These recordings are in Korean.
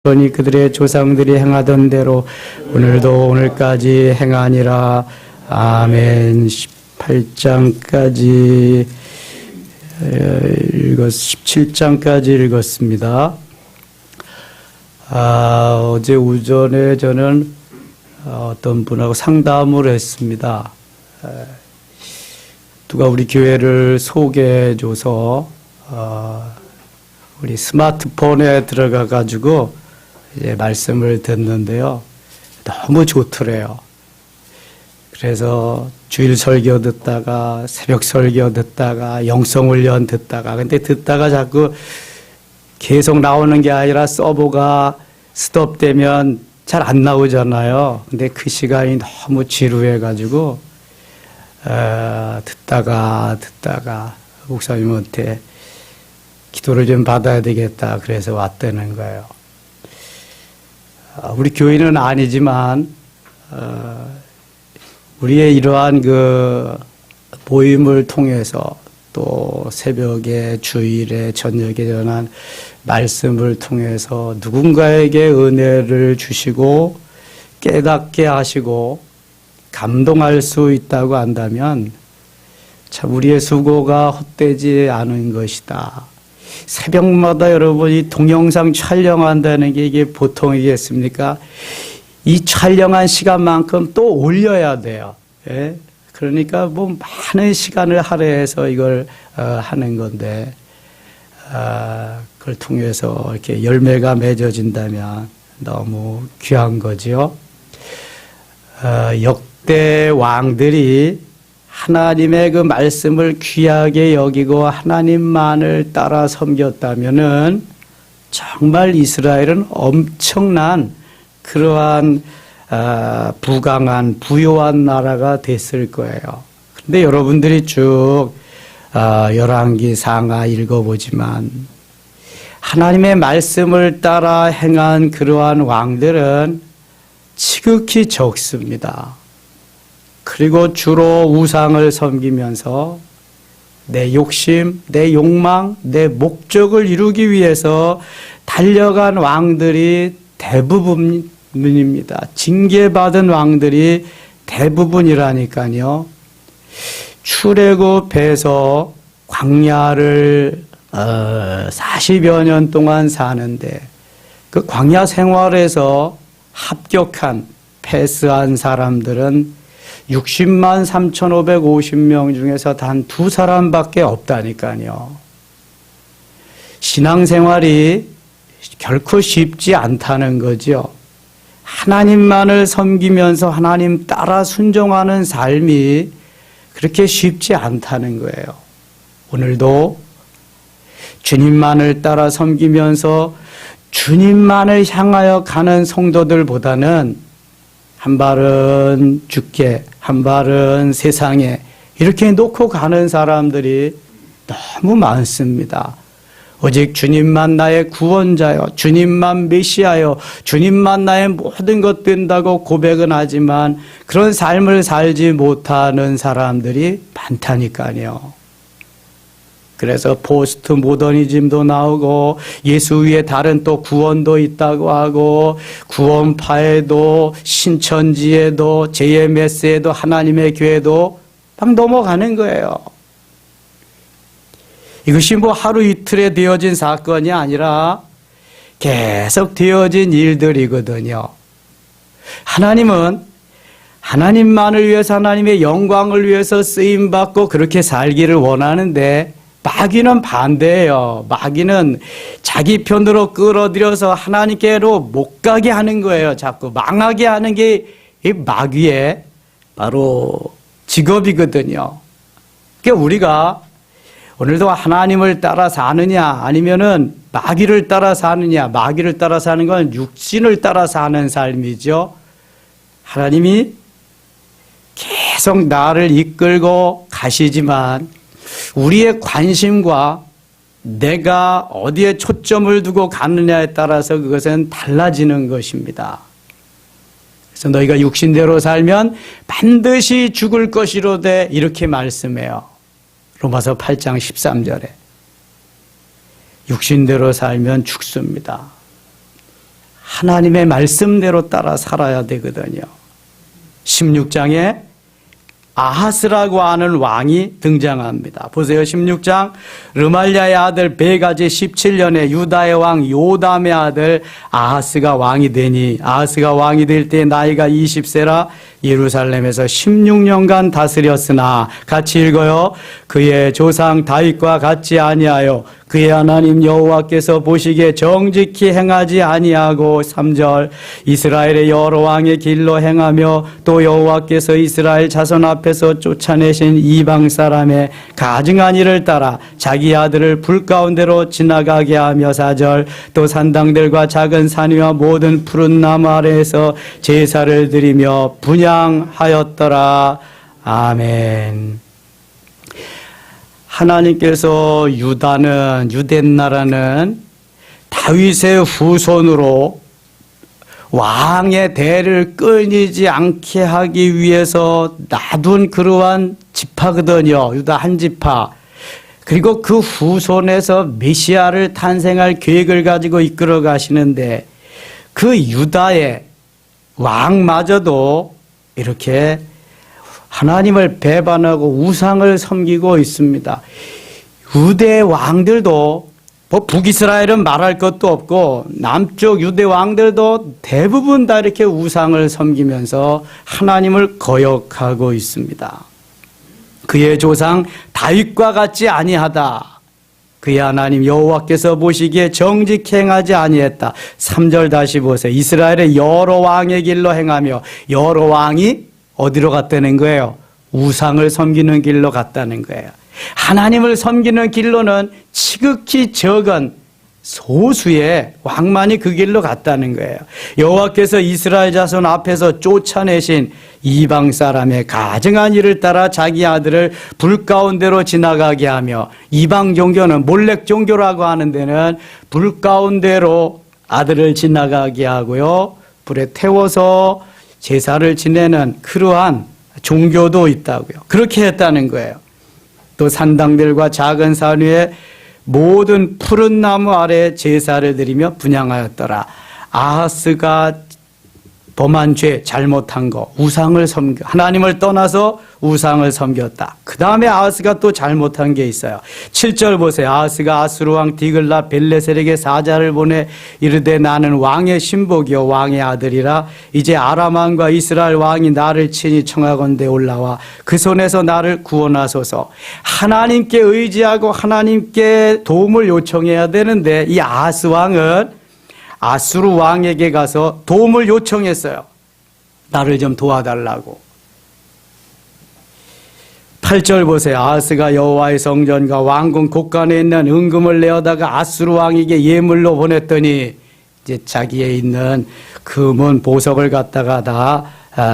그러니 그들의 조상들이 행하던 대로 오늘도 오늘까지 행하니라. 아멘. 18장까지 17장까지 읽었습니다. 어제 오전에 저는 어떤 분하고 상담을 했습니다. 누가 우리 교회를 소개해줘서 우리 스마트폰에 들어가가지고 이제 말씀을 듣는데요. 너무 좋더래요. 그래서 주일 설교 듣다가 새벽 설교 듣다가 영성훈련 듣다가 근데 듣다가 자꾸 계속 나오는 게 아니라 서버가 스톱되면 잘 안 나오잖아요. 근데 그 시간이 너무 지루해가지고 듣다가 목사님한테 기도를 좀 받아야 되겠다 그래서 왔다는 거예요. 우리 교회는 아니지만 우리의 이러한 그 모임을 통해서 또 새벽에 주일에 저녁에 전한 말씀을 통해서 누군가에게 은혜를 주시고 깨닫게 하시고 감동할 수 있다고 한다면 참 우리의 수고가 헛되지 않은 것이다. 새벽마다 여러분이 동영상 촬영한다는 게 이게 보통이겠습니까? 이 촬영한 시간만큼 또 올려야 돼요. 예? 그러니까 뭐 많은 시간을 할애해서 이걸 하는 건데 그걸 통해서 이렇게 열매가 맺어진다면 너무 귀한 거지요. 역대 왕들이 하나님의 그 말씀을 귀하게 여기고 하나님만을 따라 섬겼다면은 정말 이스라엘은 엄청난 그러한 부강한 부요한 나라가 됐을 거예요. 그런데 여러분들이 쭉 열왕기 상하 읽어보지만 하나님의 말씀을 따라 행한 그러한 왕들은 지극히 적습니다. 그리고 주로 우상을 섬기면서 내 욕심, 내 욕망, 내 목적을 이루기 위해서 달려간 왕들이 대부분입니다. 징계받은 왕들이 대부분이라니까요. 출애굽해서 광야를 40여 년 동안 사는데 그 광야 생활에서 합격한 패스한 사람들은 60만 3,550명 중에서 단 2사람밖에 없다니까요. 신앙생활이 결코 쉽지 않다는 거죠. 하나님만을 섬기면서 하나님 따라 순종하는 삶이 그렇게 쉽지 않다는 거예요. 오늘도 주님만을 따라 섬기면서 주님만을 향하여 가는 성도들보다는 한 발은 주께, 한 발은 세상에 이렇게 놓고 가는 사람들이 너무 많습니다. 오직 주님만 나의 구원자요, 주님만 메시아요, 주님만 나의 모든 것 된다고 고백은 하지만 그런 삶을 살지 못하는 사람들이 많다니까요. 그래서 포스트 모더니즘도 나오고 예수 위에 다른 또 구원도 있다고 하고 구원파에도 신천지에도 JMS에도 하나님의 교회도 막 넘어가는 거예요. 이것이 뭐 하루 이틀에 되어진 사건이 아니라 계속 되어진 일들이거든요. 하나님은 하나님만을 위해서 하나님의 영광을 위해서 쓰임받고 그렇게 살기를 원하는데 마귀는 반대예요. 마귀는 자기 편으로 끌어들여서 하나님께로 못 가게 하는 거예요. 자꾸 망하게 하는 게 이 마귀의 바로 직업이거든요. 그러니까 우리가 오늘도 하나님을 따라 사느냐 아니면은 마귀를 따라 사느냐. 마귀를 따라 사는 건 육신을 따라 사는 삶이죠. 하나님이 계속 나를 이끌고 가시지만 우리의 관심과 내가 어디에 초점을 두고 가느냐에 따라서 그것은 달라지는 것입니다. 그래서 너희가 육신대로 살면 반드시 죽을 것이로되 이렇게 말씀해요. 로마서 8장 13절에 육신대로 살면 죽습니다. 하나님의 말씀대로 따라 살아야 되거든요. 16장에 아하스라고 하는 왕이 등장합니다. 보세요. 16장 르말랴의 아들 베가지 17년에 유다의 왕 요담의 아들 아하스가 왕이 되니 아하스가 왕이 될 때 나이가 20세라 예루살렘에서 16년간 다스렸으나 같이 읽어요. 그의 조상 다윗과 같지 아니하여 그의 하나님 여호와께서 보시기에 정직히 행하지 아니하고 3절 이스라엘의 여러 왕의 길로 행하며 또 여호와께서 이스라엘 자손 앞에서 쫓아내신 이방 사람의 가증한 일을 따라 자기 아들을 불 가운데로 지나가게 하며 4절 또 산당들과 작은 산 위와 모든 푸른 나무 아래에서 제사를 드리며 분향하였더라. 아멘. 하나님께서 유대나라는 다윗의 후손으로 왕의 대를 끊이지 않게 하기 위해서 놔둔 그러한 지파거든요. 유다 한 지파. 그리고 그 후손에서 메시아를 탄생할 계획을 가지고 이끌어 가시는데 그 유다의 왕마저도 이렇게 하나님을 배반하고 우상을 섬기고 있습니다. 유대 왕들도 북이스라엘은 말할 것도 없고 남쪽 유대 왕들도 대부분 다 이렇게 우상을 섬기면서 하나님을 거역하고 있습니다. 그의 조상 다윗과 같지 아니하다. 그의 하나님 여호와께서 보시기에 정직히 행하지 아니했다. 3절 다시 보세요. 이스라엘의 여러 왕의 길로 행하며 여러 왕이 어디로 갔다는 거예요? 우상을 섬기는 길로 갔다는 거예요. 하나님을 섬기는 길로는 지극히 적은 소수의 왕만이 그 길로 갔다는 거예요. 여호와께서 이스라엘 자손 앞에서 쫓아내신 이방 사람의 가증한 일을 따라 자기 아들을 불 가운데로 지나가게 하며 이방 종교는 몰렉 종교라고 하는 데는 불 가운데로 아들을 지나가게 하고요. 불에 태워서 제사를 지내는 그러한 종교도 있다고요. 그렇게 했다는 거예요. 또 산당들과 작은 산 위에 모든 푸른 나무 아래에 제사를 드리며 분향하였더라. 아하스가 범한 죄, 잘못한 거, 우상을 섬겨 하나님을 떠나서 우상을 섬겼다. 그 다음에 아하스가 또 잘못한 게 있어요. 7절 보세요. 아하스가 아수르 왕 디글라 벨레셀에게 사자를 보내 이르되 나는 왕의 신복이요 왕의 아들이라 이제 아람 왕과 이스라엘 왕이 나를 친히 청하건대 올라와 그 손에서 나를 구원하소서. 하나님께 의지하고 하나님께 도움을 요청해야 되는데 이 아하스 왕은 아수르 왕에게 가서 도움을 요청했어요. 나를 좀 도와달라고. 8절 보세요. 아하스가 여호와의 성전과 왕궁 곳간에 있는 은금을 내어다가 아수르 왕에게 예물로 보냈더니 이제 자기에 있는 금은 보석을 갖다가 다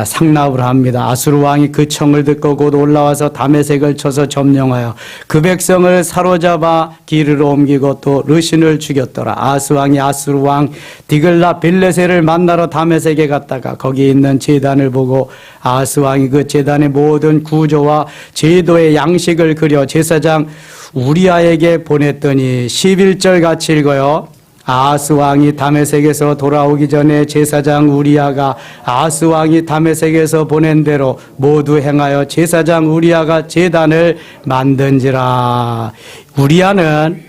상납을 합니다. 아수르 왕이 그 청을 듣고 곧 올라와서 다메섹을 쳐서 점령하여 그 백성을 사로잡아 기르로 옮기고 또 르신을 죽였더라. 아하스 왕이 아수르 왕 디글라 빌레셀을 만나러 다메섹에 갔다가 거기 있는 제단을 보고 아하스 왕이 그 제단의 모든 구조와 제도의 양식을 그려 제사장 우리아에게 보냈더니 11절 같이 읽어요. 아하스 왕이 다메섹에서 돌아오기 전에 제사장 우리아가 아하스 왕이 다메섹에서 보낸 대로 모두 행하여 제사장 우리아가 제단을 만든지라. 우리아는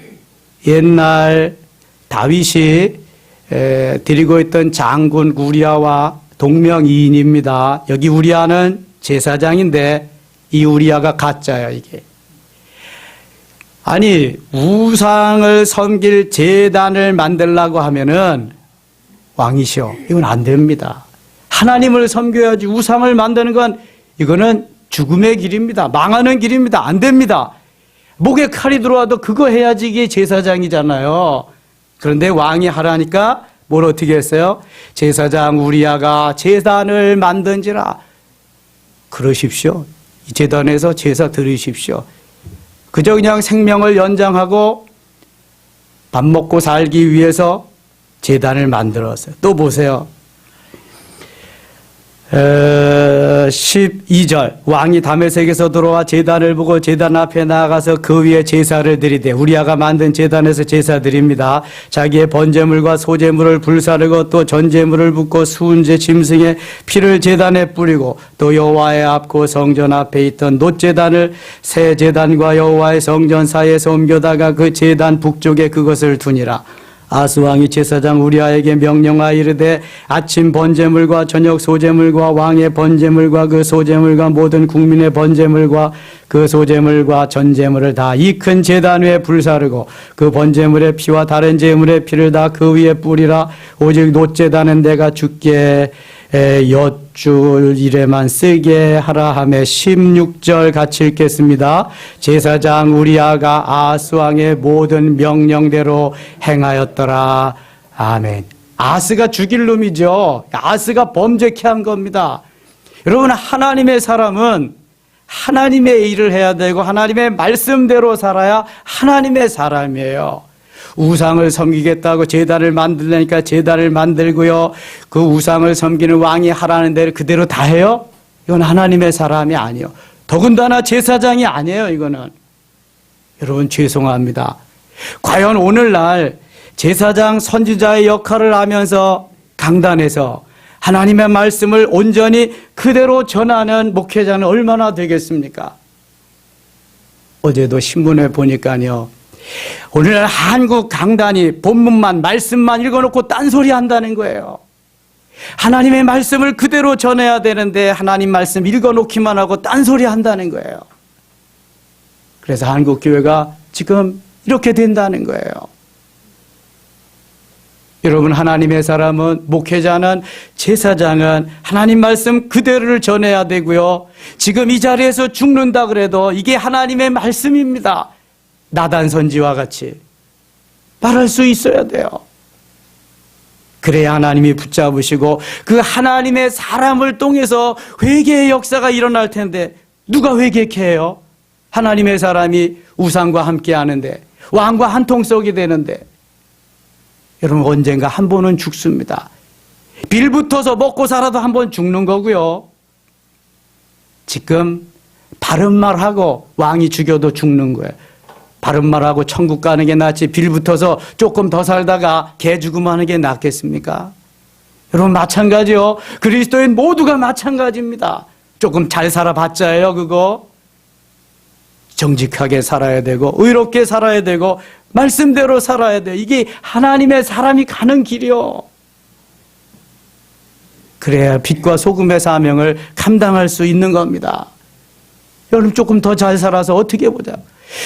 옛날 다윗이 드리고 있던 장군 우리아와 동명이인입니다. 여기 우리아는 제사장인데 이 우리아가 가짜예요, 이게. 아니 우상을 섬길 제단을 만들려고 하면은 왕이시오. 이건 안 됩니다. 하나님을 섬겨야지 우상을 만드는 건 이거는 죽음의 길입니다. 망하는 길입니다. 안 됩니다. 목에 칼이 들어와도 그거 해야지 이게 제사장이잖아요. 그런데 왕이 하라니까 뭘 어떻게 했어요? 제사장 우리아가 제단을 만든지라. 그러십시오. 이 제단에서 제사 드리십시오. 그저 그냥 생명을 연장하고 밥 먹고 살기 위해서 제단을 만들었어요. 또 보세요. 12절 왕이 다메섹에서 들어와 제단을 보고 제단 앞에 나아가서 그 위에 제사를 드리되 우리아가 만든 제단에서 제사 드립니다. 자기의 번제물과 소제물을 불사르고 또 전제물을 붓고 수은제 짐승의 피를 제단에 뿌리고 또 여호와의 앞고 성전 앞에 있던 놋제단을 새 제단과 여호와의 성전 사이에서 옮겨다가 그 제단 북쪽에 그것을 두니라. 아스 왕이 제사장 우리아에게 명령하여 이르되 아침 번제물과 저녁 소제물과 왕의 번제물과 그 소제물과 모든 국민의 번제물과 그 소제물과 전제물을 다 이 큰 제단 위에 불사르고 그 번제물의 피와 다른 제물의 피를 다 그 위에 뿌리라. 오직 놋제단은 내가 주께 여쭐 일에만 쓰게 하라 하며 16절 같이 읽겠습니다. 제사장 우리아가 아스 왕의 모든 명령대로 행하였더라. 아멘. 아스가 죽일 놈이죠. 아스가 범죄케 한 겁니다. 여러분, 하나님의 사람은 하나님의 일을 해야 되고 하나님의 말씀대로 살아야 하나님의 사람이에요. 우상을 섬기겠다고 제단을 만들려니까 제단을 만들고요. 그 우상을 섬기는 왕이 하라는 대로 그대로 다 해요? 이건 하나님의 사람이 아니에요. 더군다나 제사장이 아니에요, 이거는. 여러분, 죄송합니다. 과연 오늘날 제사장 선지자의 역할을 하면서 강단에서 하나님의 말씀을 온전히 그대로 전하는 목회자는 얼마나 되겠습니까? 어제도 신문에 보니까요. 오늘 한국 강단이 본문만 말씀만 읽어놓고 딴소리 한다는 거예요. 하나님의 말씀을 그대로 전해야 되는데 하나님 말씀 읽어놓기만 하고 딴소리 한다는 거예요. 그래서 한국 교회가 지금 이렇게 된다는 거예요. 여러분, 하나님의 사람은, 목회자는, 제사장은 하나님 말씀 그대로를 전해야 되고요. 지금 이 자리에서 죽는다 그래도 이게 하나님의 말씀입니다. 나단 선지와 같이 말할 수 있어야 돼요. 그래야 하나님이 붙잡으시고 그 하나님의 사람을 통해서 회개의 역사가 일어날 텐데 누가 회개케 해요? 하나님의 사람이 우상과 함께 하는데 왕과 한통속이 되는데 여러분, 언젠가 한 번은 죽습니다. 빌붙어서 먹고 살아도 한 번 죽는 거고요. 지금 바른 말하고 왕이 죽여도 죽는 거예요. 바른 말하고 천국 가는 게 낫지 빌붙어서 조금 더 살다가 개 죽음하는 게 낫겠습니까? 여러분, 마찬가지요. 그리스도인 모두가 마찬가지입니다. 조금 잘 살아봤자예요, 그거. 정직하게 살아야 되고 의롭게 살아야 되고 말씀대로 살아야 돼요. 이게 하나님의 사람이 가는 길이요. 그래야 빛과 소금의 사명을 감당할 수 있는 겁니다. 여러분, 조금 더 잘 살아서 어떻게 보자.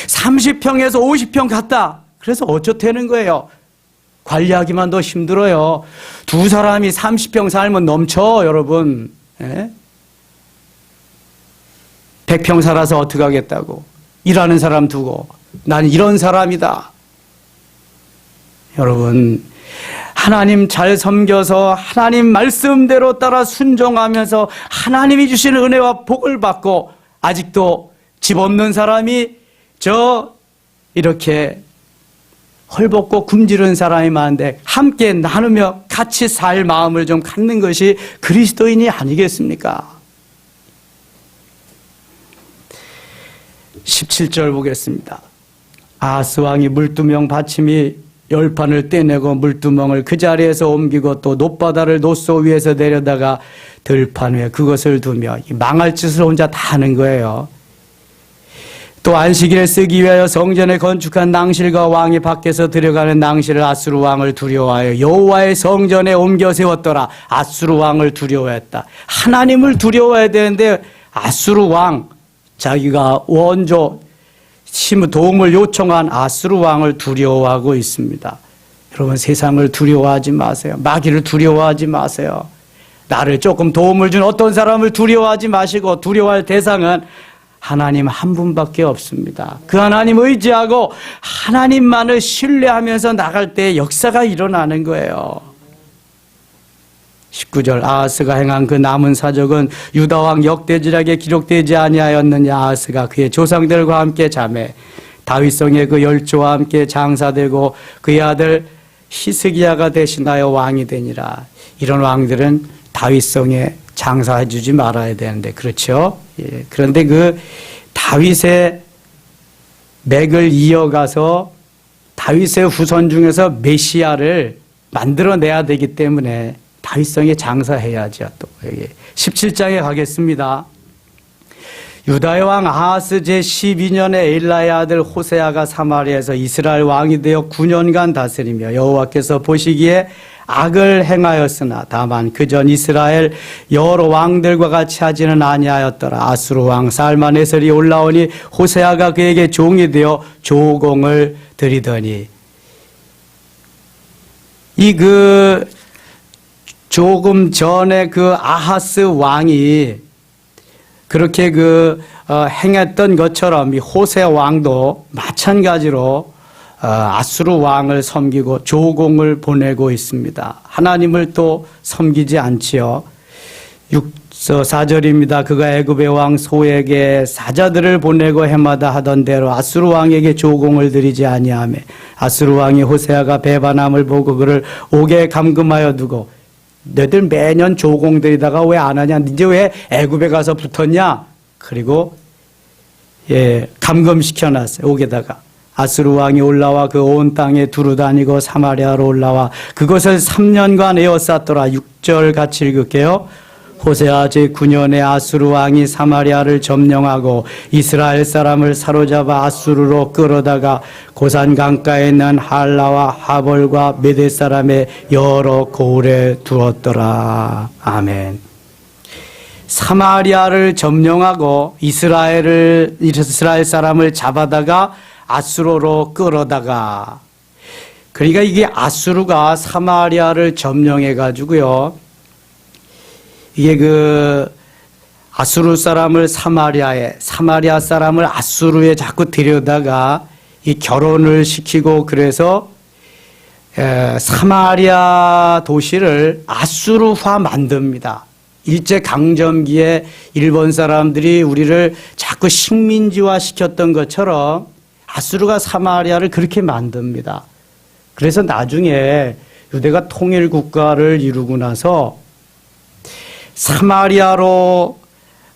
30평에서 50평 갔다. 그래서 어쩌되는 거예요? 관리하기만 더 힘들어요. 두 사람이 30평 살면 넘쳐, 여러분. 100평 살아서 어떻게 하겠다고. 일하는 사람 두고. 난 이런 사람이다. 여러분, 하나님 잘 섬겨서 하나님 말씀대로 따라 순종하면서 하나님이 주시는 은혜와 복을 받고 아직도 집 없는 사람이 이렇게 헐벗고 굶주린 사람이 많은데 함께 나누며 같이 살 마음을 좀 갖는 것이 그리스도인이 아니겠습니까? 17절 보겠습니다. 아스 왕이 물두멍 받침이 열판을 떼내고 물두멍을 그 자리에서 옮기고 또 놋바다를 놋소 위에서 내려다가 들판 위에 그것을 두며 망할 짓을 혼자 다 하는 거예요. 또 안식일에 쓰기 위하여 성전에 건축한 낭실과 왕이 밖에서 들어가는 낭실을 아수르 왕을 두려워하여 여호와의 성전에 옮겨 세웠더라. 아수르 왕을 두려워했다. 하나님을 두려워해야 되는데 아수르 왕, 자기가 원조 도움을 요청한 아수르 왕을 두려워하고 있습니다. 여러분, 세상을 두려워하지 마세요. 마귀를 두려워하지 마세요. 나를 조금 도움을 준 어떤 사람을 두려워하지 마시고 두려워할 대상은 하나님 한 분밖에 없습니다. 그 하나님 의지하고 하나님만을 신뢰하면서 나갈 때 역사가 일어나는 거예요. 19절 아하스가 행한 그 남은 사적은 유다왕 역대지략에 기록되지 아니하였느냐. 아하스가 그의 조상들과 함께 자매 다윗성의 그 열조와 함께 장사되고 그의 아들 히스기야가 대신하여 왕이 되니라. 이런 왕들은 다윗성의 장사해 주지 말아야 되는데, 그렇죠? 예. 그런데 그 다윗의 맥을 이어가서 다윗의 후손 중에서 메시아를 만들어내야 되기 때문에 다윗성에 장사해야죠. 또 17장에 가겠습니다. 유다의 왕 아하스 제12년에 엘라의 아들 호세아가 사마리아에서 이스라엘 왕이 되어 9년간 다스리며 여호와께서 보시기에 악을 행하였으나 다만 그전 이스라엘 여러 왕들과 같이 하지는 아니하였더라. 아수르 왕 살마네셀이 올라오니 호세아가 그에게 종이 되어 조공을 드리더니, 조금 전에 그 아하스 왕이 그렇게 행했던 것처럼 이 호세 왕도 마찬가지로 아수르 왕을 섬기고 조공을 보내고 있습니다. 하나님을 또 섬기지 않지요. 4절입니다. 그가 애굽의 왕 소에게 사자들을 보내고 해마다 하던 대로 아수르 왕에게 조공을 드리지 아니하며 아수르 왕이 호세아가 배반함을 보고 그를 옥에 감금하여 두고, 너희들 매년 조공 드리다가 왜 안 하냐? 이제 왜 애굽에 가서 붙었냐? 그리고 감금시켜 놨어요. 옥에다가. 아수르 왕이 올라와 그 온 땅에 두루다니고 사마리아로 올라와 그것을 3년간 에워쌌더라. 6절 같이 읽을게요. 호세아 제9년에 아수르 왕이 사마리아를 점령하고 이스라엘 사람을 사로잡아 아수르로 끌어다가 고산 강가에 있는 할라와 하볼과 메대 사람의 여러 고을에 두었더라. 아멘. 사마리아를 점령하고 이스라엘 사람을 잡아다가 아수르로 끌어다가, 그러니까 이게 아수르가 사마리아를 점령해 가지고요, 이게 아수르 사람을 사마리아 사람을 아수르에 자꾸 데려다가 이 결혼을 시키고, 그래서 사마리아 도시를 아수르화 만듭니다. 일제 강점기에 일본 사람들이 우리를 자꾸 식민지화 시켰던 것처럼 아수르가 사마리아를 그렇게 만듭니다. 그래서 나중에 유대가 통일 국가를 이루고 나서 사마리아로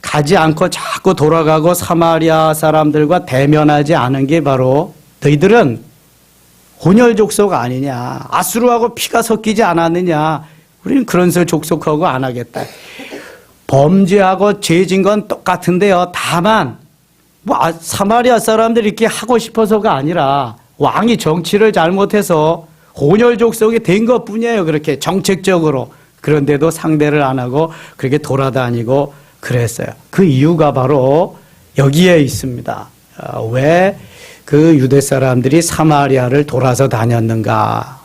가지 않고 자꾸 돌아가고 사마리아 사람들과 대면하지 않은 게 바로, 너희들은 혼혈 족속 아니냐, 아수르하고 피가 섞이지 않았느냐, 우리는 그런 소 족속하고 안 하겠다. 범죄하고 죄진 건 똑같은데요, 다만 사마리아 사람들이 이렇게 하고 싶어서가 아니라 왕이 정치를 잘못해서 혼혈 족속이 된 것뿐이에요. 그렇게 정책적으로. 그런데도 상대를 안 하고 그렇게 돌아다니고 그랬어요. 그 이유가 바로 여기에 있습니다. 왜 그 유대 사람들이 사마리아를 돌아서 다녔는가.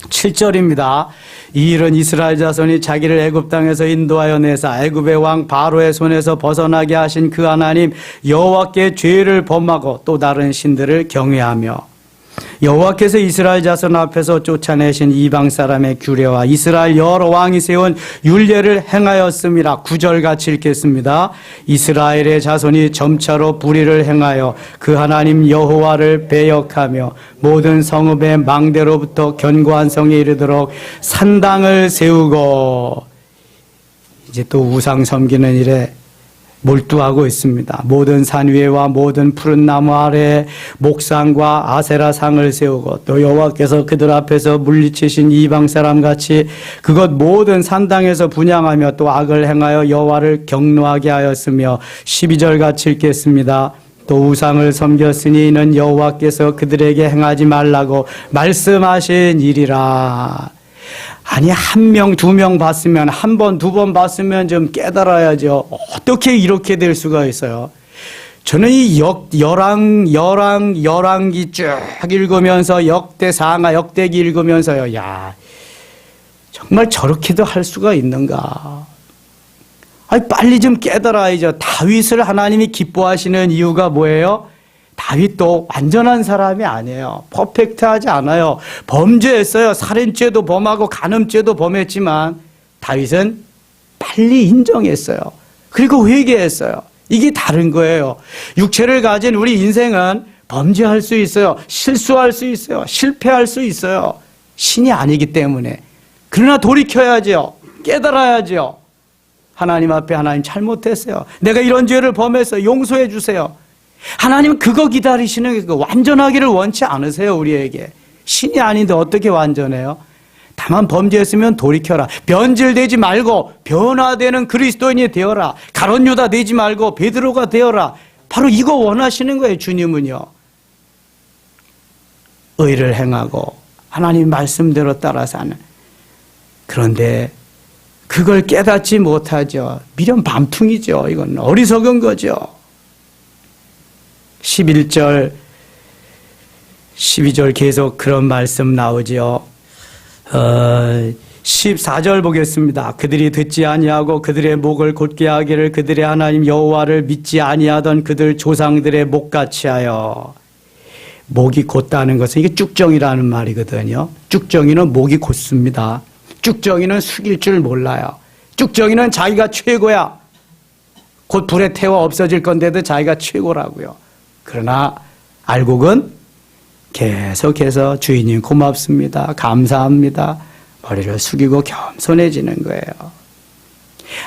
7절입니다. 이 일은 이스라엘 자손이 자기를 애굽 땅에서 인도하여 내사 애굽의 왕 바로의 손에서 벗어나게 하신 그 하나님 여호와께 죄를 범하고 또 다른 신들을 경외하며, 여호와께서 이스라엘 자손 앞에서 쫓아내신 이방 사람의 규례와 이스라엘 여러 왕이 세운 율례를 행하였음이라. 9절 같이 읽겠습니다. 이스라엘의 자손이 점차로 불의를 행하여 그 하나님 여호와를 배역하며 모든 성읍의 망대로부터 견고한 성에 이르도록 산당을 세우고, 이제 또 우상 섬기는 일에 몰두하고 있습니다. 모든 산 위에와 모든 푸른 나무 아래에 목상과 아세라상을 세우고, 또 여호와께서 그들 앞에서 물리치신 이방 사람같이 그것 모든 산당에서 분향하며 또 악을 행하여 여호와를 경노하게 하였으며, 12절 같이 읽겠습니다. 또 우상을 섬겼으니 이는 여호와께서 그들에게 행하지 말라고 말씀하신 일이라. 아니, 1명, 2명 봤으면, 1번, 2번 봤으면 좀 깨달아야죠. 어떻게 이렇게 될 수가 있어요? 저는 이 열왕기 쭉 읽으면서 역대상하, 역대기 읽으면서요, 야, 정말 저렇게도 할 수가 있는가? 아니, 빨리 좀 깨달아야죠. 다윗을 하나님이 기뻐하시는 이유가 뭐예요? 다윗도 완전한 사람이 아니에요. 퍼펙트하지 않아요. 범죄했어요. 살인죄도 범하고 간음죄도 범했지만 다윗은 빨리 인정했어요. 그리고 회개했어요. 이게 다른 거예요. 육체를 가진 우리 인생은 범죄할 수 있어요. 실수할 수 있어요. 실패할 수 있어요. 신이 아니기 때문에. 그러나 돌이켜야죠. 깨달아야죠. 하나님 앞에 하나님 잘못했어요. 내가 이런 죄를 범해서 용서해 주세요. 하나님은 그거 기다리시는 거 완전하기를 원치 않으세요. 우리에게. 신이 아닌데 어떻게 완전해요? 다만 범죄했으면 돌이켜라. 변질되지 말고 변화되는 그리스도인이 되어라. 가룟 유다 되지 말고 베드로가 되어라. 바로 이거 원하시는 거예요. 주님은요. 의를 행하고 하나님 말씀대로 따라 사는. 그런데 그걸 깨닫지 못하죠. 미련 반풍이죠. 이건 어리석은 거죠. 11절, 12절 계속 그런 말씀 나오죠. 14절 보겠습니다. 그들이 듣지 아니하고 그들의 목을 곧게 하기를 그들의 하나님 여호와를 믿지 아니하던 그들 조상들의 목같이 하여. 목이 곧다는 것은 이게 쭉정이라는 말이거든요. 쭉정이는 목이 곧습니다. 쭉정이는 숙일 줄 몰라요. 쭉정이는 자기가 최고야. 곧 불에 태워 없어질 건데도 자기가 최고라고요. 그러나 알곡은 계속해서 주인님 고맙습니다. 감사합니다. 머리를 숙이고 겸손해지는 거예요.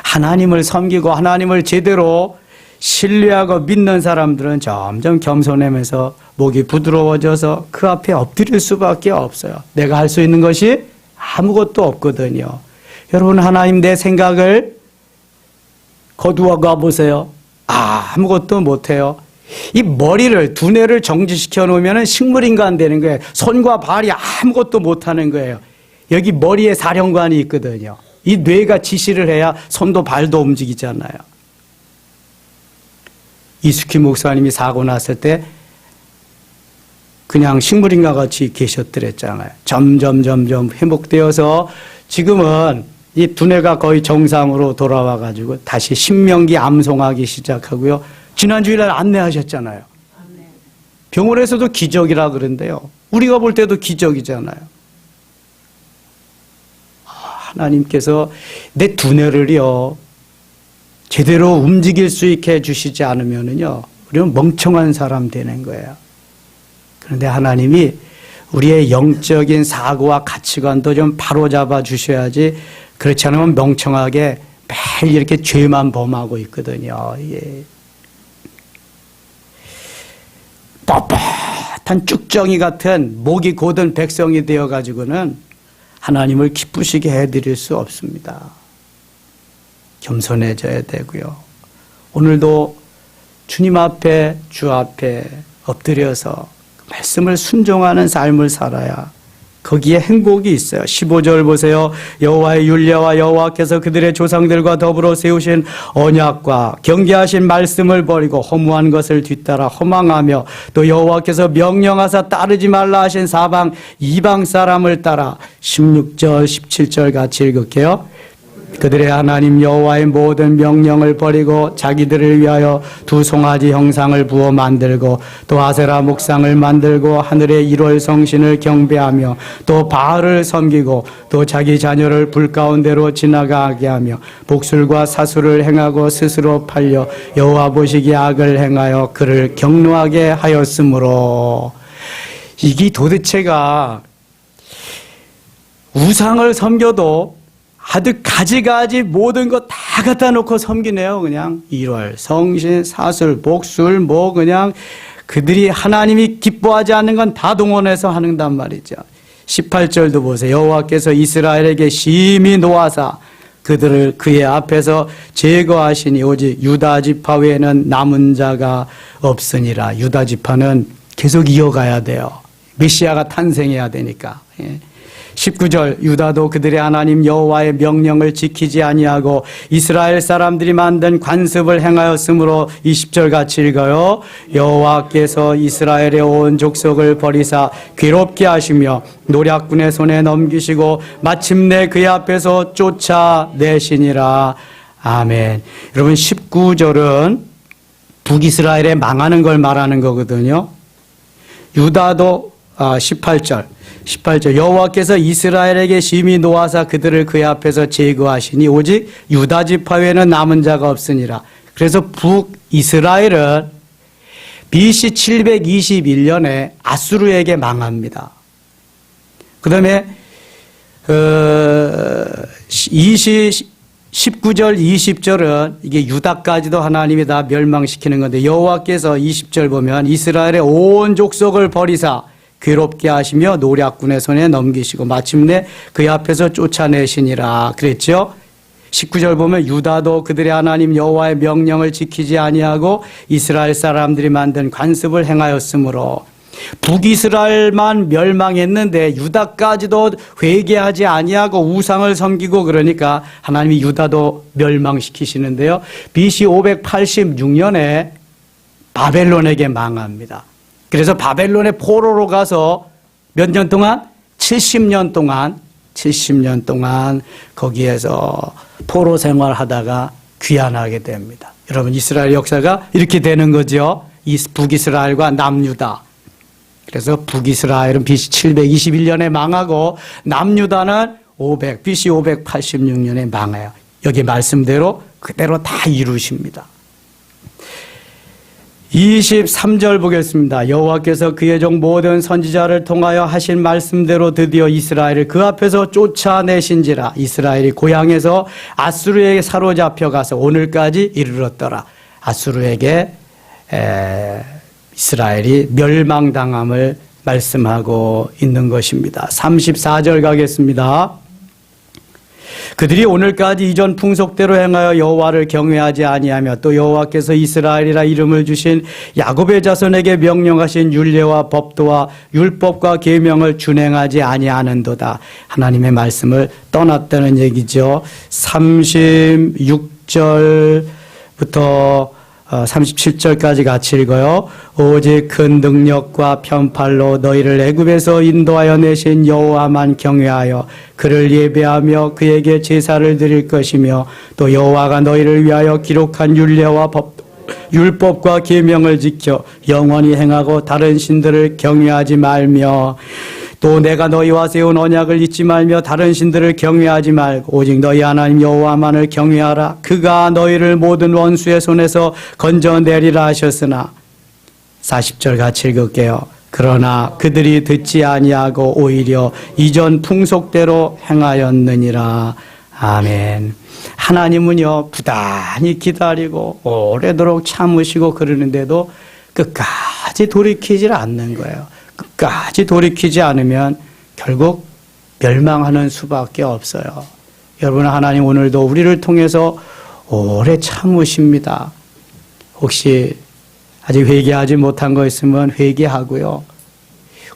하나님을 섬기고 하나님을 제대로 신뢰하고 믿는 사람들은 점점 겸손하면서 목이 부드러워져서 그 앞에 엎드릴 수밖에 없어요. 내가 할 수 있는 것이 아무것도 없거든요. 여러분, 하나님 내 생각을 거두어 가보세요. 아무것도 못해요. 이 머리를, 두뇌를 정지시켜 놓으면 식물인간 되는 거예요. 손과 발이 아무것도 못하는 거예요. 여기 머리에 사령관이 있거든요. 이 뇌가 지시를 해야 손도 발도 움직이잖아요. 이수키 목사님이 사고 났을 때 그냥 식물인간 같이 계셨더랬잖아요. 점점 회복되어서 지금은 이 두뇌가 거의 정상으로 돌아와가지고 다시 신명기 암송하기 시작하고요. 지난 주일날 안내하셨잖아요. 병원에서도 기적이라 그러는데요. 우리가 볼 때도 기적이잖아요. 하나님께서 내 두뇌를요 제대로 움직일 수 있게 해주시지 않으면은요 우리는 멍청한 사람 되는 거예요. 그런데 하나님이 우리의 영적인 사고와 가치관도 좀 바로잡아 주셔야지, 그렇지 않으면 멍청하게 매일 이렇게 죄만 범하고 있거든요. 예. 뻣뻣한 쭉정이 같은 목이 곧은 백성이 되어가지고는 하나님을 기쁘시게 해드릴 수 없습니다. 겸손해져야 되고요. 오늘도 주님 앞에, 주 앞에 엎드려서 말씀을 순종하는 삶을 살아야 거기에 행복이 있어요. 15절 보세요. 여호와의 율례와 여호와께서 그들의 조상들과 더불어 세우신 언약과 경계하신 말씀을 버리고 허무한 것을 뒤따라 허망하며 또 여호와께서 명령하사 따르지 말라 하신 사방 이방 사람을 따라 16절 17절 같이 읽을게요. 그들의 하나님 여호와의 모든 명령을 버리고 자기들을 위하여 두 송아지 형상을 부어 만들고 또 아세라 목상을 만들고 하늘의 일월 성신을 경배하며 또 바알을 섬기고 또 자기 자녀를 불 가운데로 지나가게 하며 복술과 사술을 행하고 스스로 팔려 여호와 보시기에 악을 행하여 그를 경노하게 하였으므로. 이게 도대체가 우상을 섬겨도 아주 가지가지 모든 거 다 갖다 놓고 섬기네요. 그냥 일월, 성신, 사술, 복술 뭐 그냥 그들이 하나님이 기뻐하지 않는 건 다 동원해서 하는단 말이죠. 18절도 보세요. 여호와께서 이스라엘에게 심히 노하사 그들을 그의 앞에서 제거하시니 오직 유다 지파 외에는 남은 자가 없으니라. 유다 지파는 계속 이어가야 돼요. 메시아가 탄생해야 되니까. 19절 유다도 그들의 하나님 여호와의 명령을 지키지 아니하고 이스라엘 사람들이 만든 관습을 행하였으므로 20절 같이 읽어요. 여호와께서 이스라엘의 온 족속을 버리사 괴롭게 하시며 노략군의 손에 넘기시고 마침내 그의 앞에서 쫓아내시니라. 아멘. 여러분 19절은 북이스라엘의 망하는 걸 말하는 거거든요. 유다도 18절 여호와께서 이스라엘에게 심히 노하사 그들을 그의 앞에서 제거하시니 오직 유다 지파 외에는 남은 자가 없으니라. 그래서 북이스라엘은 BC 721년에 아수르에게 망합니다. 그 다음에 19절, 20절은 이게 유다까지도 하나님이 다 멸망시키는 건데 여호와께서 20절 보면 이스라엘의 온 족속을 버리사 괴롭게 하시며 노략군의 손에 넘기시고 마침내 그의 앞에서 쫓아내시니라 그랬죠. 19절 보면 유다도 그들의 하나님 여호와의 명령을 지키지 아니하고 이스라엘 사람들이 만든 관습을 행하였으므로 북이스라엘만 멸망했는데 유다까지도 회개하지 아니하고 우상을 섬기고 그러니까 하나님이 유다도 멸망시키시는데요. BC 586년에 바벨론에게 망합니다. 그래서 바벨론의 포로로 가서 몇 년 동안? 70년 동안 거기에서 포로 생활하다가 귀환하게 됩니다. 여러분 이스라엘 역사가 이렇게 되는 거죠. 북이스라엘과 남유다. 그래서 북이스라엘은 BC 721년에 망하고 남유다는 BC 586년에 망해요. 여기 말씀대로 그대로 다 이루십니다. 23절 보겠습니다. 여호와께서 그의 종 모든 선지자를 통하여 하신 말씀대로 드디어 이스라엘을 그 앞에서 쫓아내신지라. 이스라엘이 고향에서 아수르에게 사로잡혀 가서 오늘까지 이르렀더라. 아수르에게 이스라엘이 멸망당함을 말씀하고 있는 것입니다. 34절 가겠습니다. 그들이 오늘까지 이전 풍속대로 행하여 여호와를 경외하지 아니하며 또 여호와께서 이스라엘이라 이름을 주신 야곱의 자손에게 명령하신 율례와 법도와 율법과 계명을 준행하지 아니하는도다. 하나님의 말씀을 떠났다는 얘기죠. 36절부터 37절까지 같이 읽어요. 오직 큰 능력과 편팔로 너희를 애굽에서 인도하여 내신 여호와만 경외하여 그를 예배하며 그에게 제사를 드릴 것이며 또 여호와가 너희를 위하여 기록한 율례와 율법과 계명을 지켜 영원히 행하고 다른 신들을 경외하지 말며 또 내가 너희와 세운 언약을 잊지 말며 다른 신들을 경외하지 말고 오직 너희 하나님 여호와만을 경외하라. 그가 너희를 모든 원수의 손에서 건져내리라 하셨으나 40절 같이 읽을게요. 그러나 그들이 듣지 아니하고 오히려 이전 풍속대로 행하였느니라. 아멘. 하나님은요 부단히 기다리고 오래도록 참으시고 그러는데도 끝까지 돌이키질 않는 거예요. 끝까지 돌이키지 않으면 결국 멸망하는 수밖에 없어요. 여러분 하나님 오늘도 우리를 통해서 오래 참으십니다. 혹시 아직 회개하지 못한 거 있으면 회개하고요.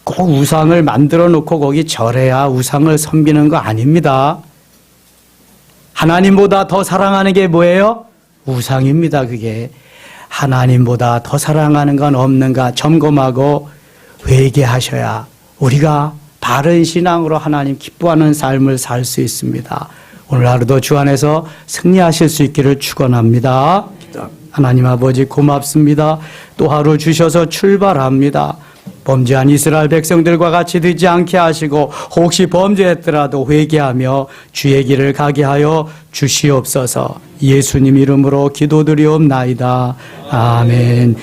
꼭 우상을 만들어 놓고 거기 절해야 우상을 섬기는 거 아닙니다. 하나님보다 더 사랑하는 게 뭐예요? 우상입니다. 그게 하나님보다 더 사랑하는 건 없는가 점검하고 회개하셔야 우리가 바른 신앙으로 하나님 기뻐하는 삶을 살 수 있습니다. 오늘 하루도 주 안에서 승리하실 수 있기를 축원합니다. 하나님 아버지 고맙습니다. 또 하루 주셔서 출발합니다. 범죄한 이스라엘 백성들과 같이 되지 않게 하시고 혹시 범죄했더라도 회개하며 주의 길을 가게 하여 주시옵소서. 예수님 이름으로 기도드리옵나이다. 아멘.